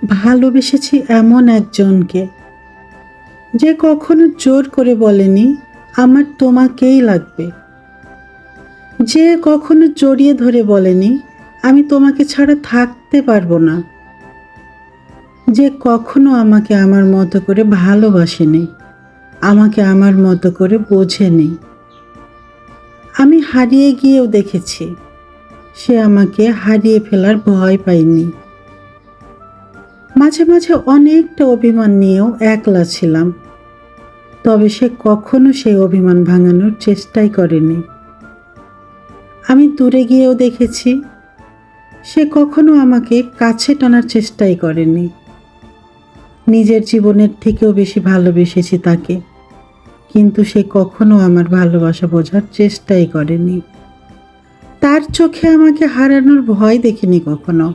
ভালোবেসেছি এমন একজনকে, যে কখনো জোর করে বলেনি আমার তোমাকেই লাগবে, যে কখনো জড়িয়ে ধরে বলেনি আমি তোমাকে ছাড়া থাকতে পারবো না, যে কখনো আমাকে আমার মতো করে ভালোবাসেনি, আমাকে আমার মতো করে বোঝেনি। আমি হারিয়ে গিয়েও দেখেছি সে আমাকে হারিয়ে ফেলার ভয় পায়নি। মাঝে মাঝে অনেকটা অভিমান নিয়েও একলা ছিলাম, তবে সে কখনো সেই অভিমান ভাঙানোর চেষ্টাই করেনি। আমি দূরে গিয়েও দেখেছি সে কখনো আমাকে কাছে টানার চেষ্টাই করেনি। নিজের জীবনের থেকেও বেশি ভালোবেসেছি তাকে, কিন্তু সে কখনো আমার ভালোবাসা বোঝার চেষ্টাই করেনি। তার চোখে আমাকে হারানোর ভয় দেখিনি কখনো।